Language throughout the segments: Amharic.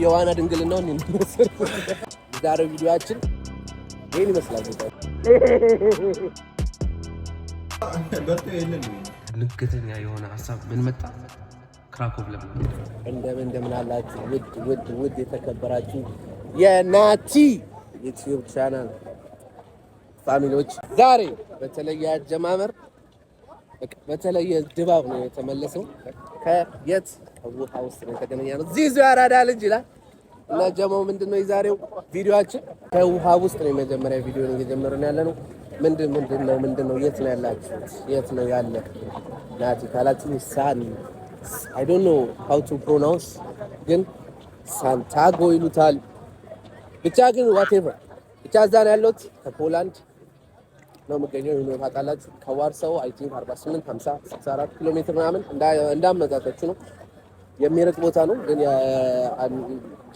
የዋና ድንግልናው እንመስል ዛሬው ቪዲዮአችን ይሄን ይመስላል። ንግተኛ የሆነ ሀሳብ ምን መጣ? ክራኮቭ ለምን እንደምን አላችሁ? ውድ የተከበራችሁ የናቲ ዩቲዩብ ቻናል ፋሚሊዎች ዛሬ በተለየ አጀማመር በተለየ ድባብ ነው የተመለሰው። ከየት ውሃ ውስጥ ነው የተገናኘነው። ዚዙ ያራዳ ልጅ ይላል እና ጀማው ምንድነው የዛሬው ቪዲዮአችን? ከውሃ ውስጥ ነው የመጀመሪያ ቪዲዮ ነው እየጀመርን ያለነው። ምንድነው የት ነው ያላችሁት? የት ነው ያለ ናቲ ካላችሁ ሳን I don't know how to pronounce ግን ሳንታጎ ይሉታል። ብቻ ግን whatever ብቻ እዛ ነው ያለሁት። ከፖላንድ ነው የምገኘው። ነው ታውቃላችሁ። ከዋርሳው አይ ቲንክ 48 50 64 ኪሎ ሜትር ምናምን እንዳመጣጣችሁ ነው የሚርቅ ቦታ ነው። ግን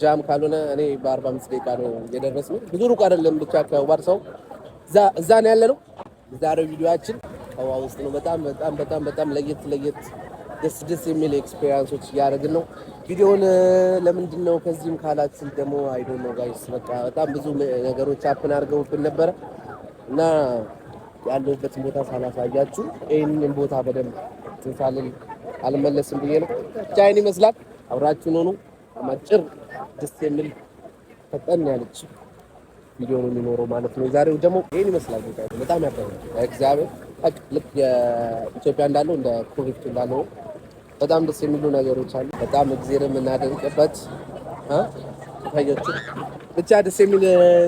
ጃም ካልሆነ እኔ በ45 ደቂቃ ነው የደረስነው። ብዙ ሩቅ አይደለም። ብቻ ከዋርሳው እዛ ነው ያለነው። ዛሬው ቪዲዮአችን ከውሃ ውስጥ ነው። በጣም ለየት ደስ የሚል ኤክስፒሪየንሶች እያደረግን ነው። ቪዲዮውን ለምንድን ነው ከዚህም ካላችሁ ደግሞ አይ ዶንት ኖ ጋይስ በቃ በጣም ብዙ ነገሮች አፕን አድርገውብን ነበረ እና ያለሁበትን ቦታ ሳላሳያችሁ ይሄንን ቦታ በደንብ ትንሳልን አልመለስም ብዬ ነው። ቻይን ይመስላል። አብራችሁን ሆኑ። አማጭር ደስ የሚል ፈጠን ያለች ቪዲዮ ነው የሚኖረው ማለት ነው። ዛሬው ደግሞ ይሄን ይመስላል። በጣም ያፈራል። እግዚአብሔር ልክ የኢትዮጵያ እንዳለው እንደ ፕሮጀክት እንዳለው በጣም ደስ የሚሉ ነገሮች አሉ። በጣም እግዚአብሔር የምናደንቅበት ታያችሁ። ብቻ ደስ የሚል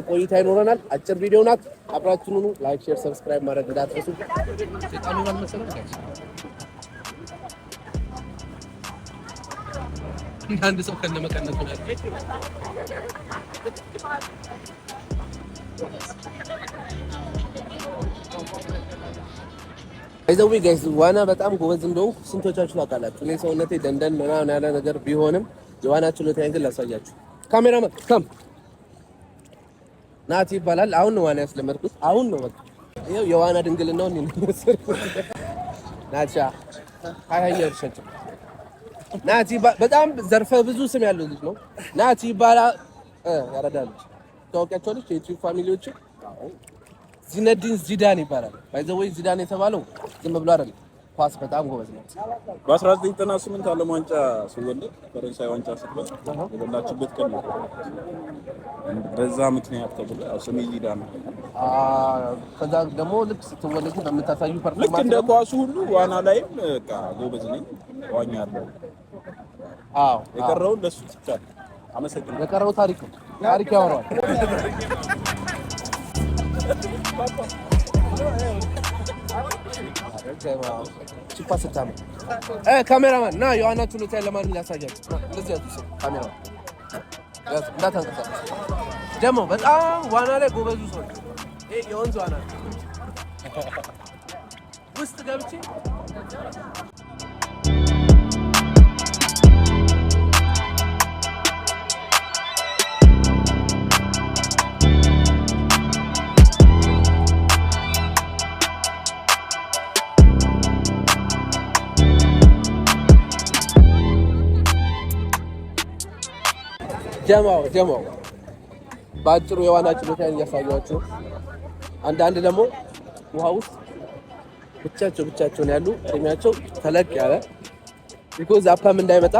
ቆይታ ይኖረናል። አጭር ቪዲዮ ናት። አብራችሁን ሁኑ። ላይክ፣ ሼር፣ ሰብስክራይብ ማድረግ እንዳትረሱ። ሰይጣኑ ማን መሰለህ ጋይስ? አንድ ሰው ከነመቀነቱ ነው አይዘው ጋይስ። ዋና በጣም ጎበዝ እንደሆንኩ ስንቶቻችሁ ታውቃላችሁ? እኔ ሰውነቴ ደንደን ምናምን ያለ ነገር ቢሆንም የዋና ችሎታዬን ግን ላሳያችሁ። ካሜራማን ከም ናቲ ይባላል። አሁን ነው ዋና ያስለመድኩት። አሁን ነው በቃ ይሄው የዋና ድንግልናው እንመስል ናቻ ሃይ እርሸች ናቲ በጣም ዘርፈ ብዙ ስም ያለው ልጅ ነው። ናቲ ይባላል። ያረዳል ታውቂያቸዋለሽ? የዩቲዩብ ፋሚሊዎች ዚነዲን ዚዳን ይባላል። ባይዘወይ ዚዳን የተባለው ዝም ብሎ አይደለም፣ ኳስ በጣም ጎበዝ ነው። በ1998 ዓለም ዋንጫ ሲወለድ ፈረንሳይ ዋንጫ ስትበል የበላችበት ቀን ነው። በዛ ምክንያት ተብሎ ስሜ ዚዳን ነው። ከዛ ደግሞ ልክ ስትወለድ በምታሳዩ ፐርፎርማንስ ልክ እንደ ኳሱ ሁሉ ዋና ላይም በቃ ጎበዝ ነኝ፣ ዋኛለሁ። የቀረውን ለሱ ትቻለህ። አመሰግናለሁ። የቀረው ታሪክ ያወራዋል። ካሜራማን ና የዋና ችሎታ ለማን ላሳያችሁ? እንደዚህ ያዙ ካሜራማን እንዳታንቀሳቀስ። ደግሞ በጣም ዋና ላይ ጎበዙ ሰው ይሄ የወንዝ ዋና ውስጥ ገብቼ ጀማው በአጭሩ የዋና ችሎታን እያሳያችሁ፣ አንዳንድ ደግሞ ውሃ ውስጥ ብቻቸውን ያሉ እድሜያቸው ተለቅ ያለ ቢኮዝ አፓም እንዳይመጣ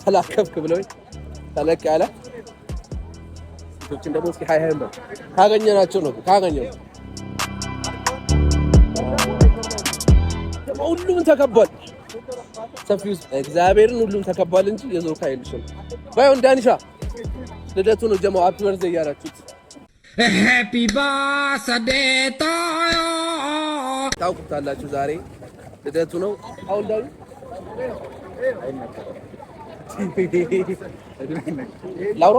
ተላከፍክ ብለው ተለቅ ያለ ሴቶችን ደግሞ እስኪ ሃይ በል ካገኘናቸው ነው ሁሉም ተከቧል። ሰፊው እግዚአብሔርን ሁሉም ተከቧል እንጂ የዞርካ አይልሽም። ባይሆን ዳንሻ ልደቱ ነው ጀማው ሃፒ በርዝዴይ ያላችሁት። ሃፒ በርዝዴይ ታውቁታላችሁ። ዛሬ ልደቱ ነው። አሁን ዳኒ ላውሮ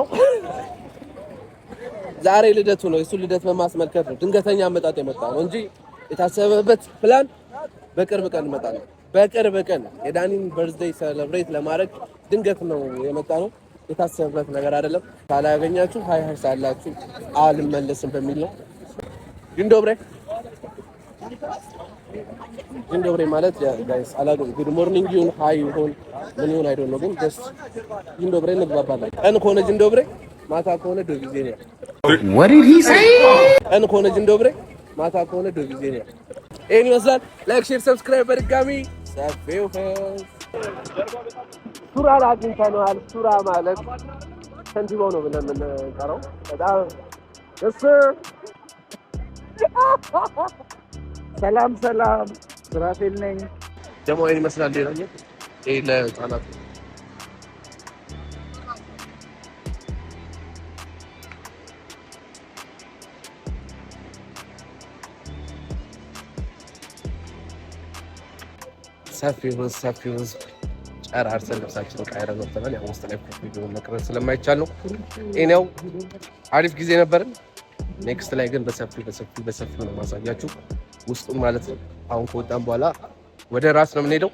ዛሬ ልደቱ ነው። እሱ ልደት በማስመልከት ነው ድንገተኛ አመጣጥ የመጣ ነው እንጂ የታሰበበት ፕላን በቅርብ ቀን ይመጣል። በቅርብ ቀን የዳኒን በርዝዴይ ሴሌብሬት ለማድረግ ድንገት ነው የመጣ ነው። የታሰበበት ነገር አይደለም። ካላገኛችሁ ሃይ ሳላችሁ አልመለስም በሚል ነው። ግን ዶብሬ ጅንዶብሬ ማለት ጋይስ አላውቅም። ጉድ ሞርኒንግ ይሁን ሃይ ይሁን ምን ይሁን አይዶን ነው፣ ግን ጀስት ጅንዶብሬ እንግባባለን። ቀን ከሆነ ጅንዶብሬ፣ ማታ ከሆነ ዶቪዜ ነው። what did he say? ቀን ከሆነ ጅንዶብሬ፣ ማታ ከሆነ ዶቪዜ ነው። ይሄን ይመስላል። ላይክ፣ ሼር፣ ሰብስክራይብ በድጋሚ ሰፊው ሱራን አግኝተነዋል። ሱራ ማለት ከንቲባው ነው ብለን የምንጠራው በጣም እስ ሰላም ሰላም፣ ሱራፌል ነኝ። ደግሞ ይሄን ይመስላል። ሌላኛ ይሄ ለህፃናት ሰፊው ጨራርሰን ልብሳችንን ቀይረን ወጥተናል። ያው ውስጥ ላይ ቪዲዮ መቅረጽ ስለማይቻል ነው። እኔው አሪፍ ጊዜ ነበርን። ኔክስት ላይ ግን በሰፊው ነው ማሳያችሁ ውስጡን ማለት ነው። አሁን ከወጣን በኋላ ወደ ራስ ነው የምንሄደው።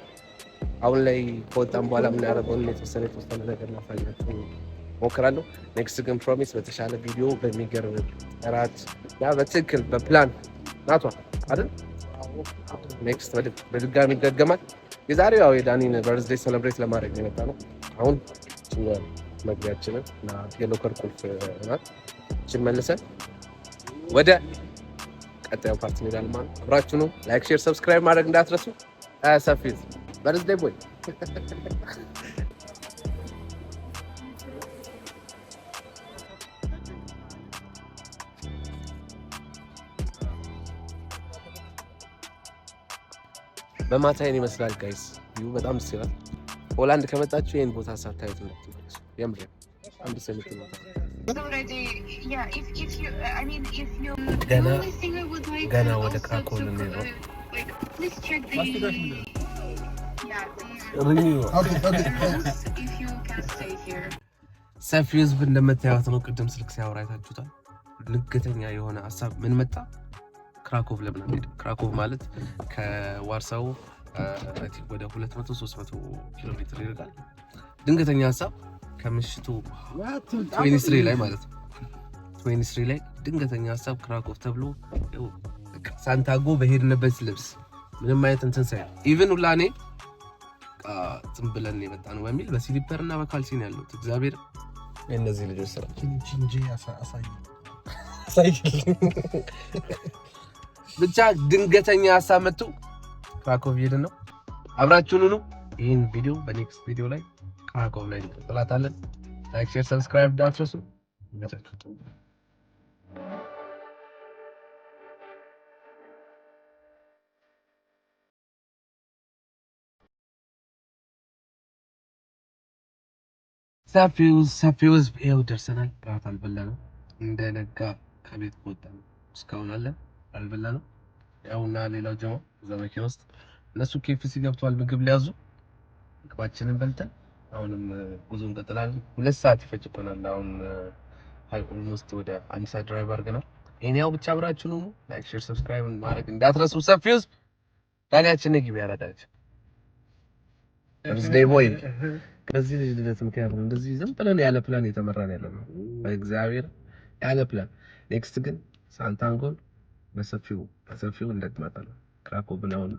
አሁን ላይ ከወጣን በኋላ የምናደርገውን የተወሰነ ነገር ላሳያችሁ ሞክራለሁ። ኔክስት ግን ፕሮሚስ በተሻለ ቪዲዮ በሚገርም እራት ያ በትክክል በፕላን ናቷ አይደል? ኔክስት በድጋሚ ይደገማል። የዛሬው ያው የዳኒን በርዝዴይ ሴሌብሬት ለማድረግ ነው የመጣነው። አሁን መግቢያችንን እና የሎከር ቁልፍ ናት እችን መልሰን ወደ ቀጣዩ ፓርት እንሄዳለን ማለት ነው። አብራችሁ ነው። ላይክ፣ ሼር፣ ሰብስክራይብ ማድረግ እንዳትረሱ። ሰፊ በርዝዴይ ቦይ በማታ ይሄን ይመስላል ጋይስ። ቪው በጣም ደስ ይላል። ሆላንድ ከመጣችሁ ይሄን ቦታ ሳታዩት እንዳትመጡ። የምር አንድ ሰልት ነው። ገና ወደ ክራኮው ነው። ሰፊ ህዝብ እንደምታዩት ነው። ቅድም ስልክ ሲያወራ አይታችሁታል። ድንገተኛ የሆነ ሀሳብ ምን መጣ? ክራኮቭ ለምን አንሄድም? ክራኮቭ ማለት ከዋርሳው ወደ 200-300 ኪሎ ሜትር ይርቃል። ድንገተኛ ሀሳብ ከምሽቱ 23 ላይ ማለት ነው 23 ላይ ድንገተኛ ሀሳብ ክራኮቭ ተብሎ ሳንታጎ በሄድንበት ልብስ ምንም አይነት እንትን ሳይል ኢቭን ሁላ እኔ ዝም ብለን የመጣ ነው በሚል በስሊፐር እና በካልሲ ነው ያለሁት። እግዚአብሔር እነዚህ ልጆች ስራ እንጂ አሳይ ብቻ ድንገተኛ ሀሳብ መጥቶ ክራኮቭ ሄድን ነው። አብራችሁን ሁኑ። ይህን ቪዲዮ በኔክስት ቪዲዮ ላይ ክራኮቭ ላይ እንቀጥላታለን። ላይክ፣ ሼር፣ ሰብስክራይብ እንዳትረሱ። ሰፊው ይኸው ደርሰናል። ራት አልበላንም። እንደነጋ ከቤት ወጣን። እስካሁን አልበላንም። ያውና ሌላው ጀማ እዛ መኪና ውስጥ እነሱ ኬፍሲ ገብተዋል ምግብ ሊያዙ። ምግባችንን በልተን አሁንም ጉዞ እንቀጥላለን። 2 ሰዓት ይፈጅብናል። አሁን ኦልሞስት ወደ 1 ሰዓት ድራይቭ አድርገናል። እኔው ብቻ አብራችሁ ነው። ላይክ፣ ሼር፣ ሰብስክራይብ ማድረግ እንዳትረሱ። ሰፊው ታዲያችን ግቢ ያራዳች በርዝዴይ ቦይ ከዚህ ልጅ ምክንያት ነው እንደዚህ ዝም ብለን ያለ ፕላን የተመራን ያለው ነው። በእግዚአብሔር ያለ ፕላን። ኔክስት ግን ሳንታንጎን በሰፊው እንደግማታለን። ክራኮቭን አሁን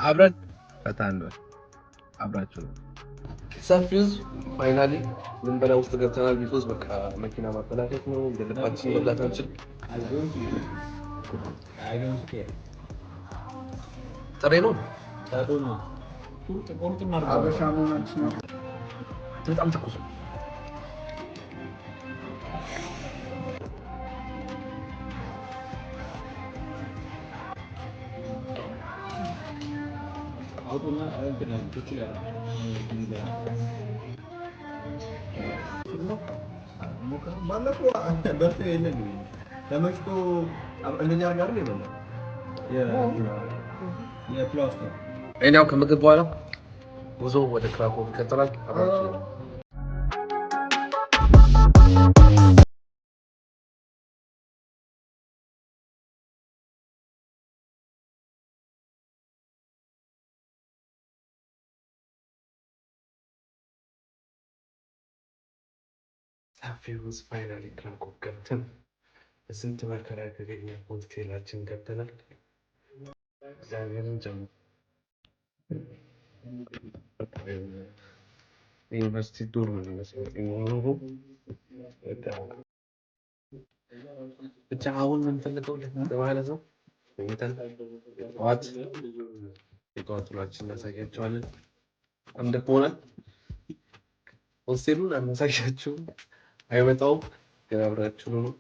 አብረን ፈታን ነው። አብራችሁ ነው። ሰፊው ፋይናሊ ምን በላ ውስጥ ገብተናል። ቢኮዝ በቃ መኪና ማበላሸት ነው። እንደልባችን መብላት አንችል። ጥሬ ነው በጣም ትኩስ ነው። እኛው ከምግብ በኋላ ጉዞ ወደ ክራኮቭ ይቀጥላል። ሰፊውስ ፋይናሊ ክራኮቭ ገብተን በስንት መከራ ያገኘ ሆቴላችን ገብተናል። እግዚአብሔርን ጀምሮ ዩኒቨርሲቲ ዱር ነው የሚመስለው። ብቻ አሁን የምንፈልገው ማለት ነው ጠዋት የጠዋት ውሏችንን እናሳያቸዋለን። አንድ ከሆነ ሆስቴሉን አናሳያችሁም፣ አይመጣውም። ግን አብራችሁ ነው።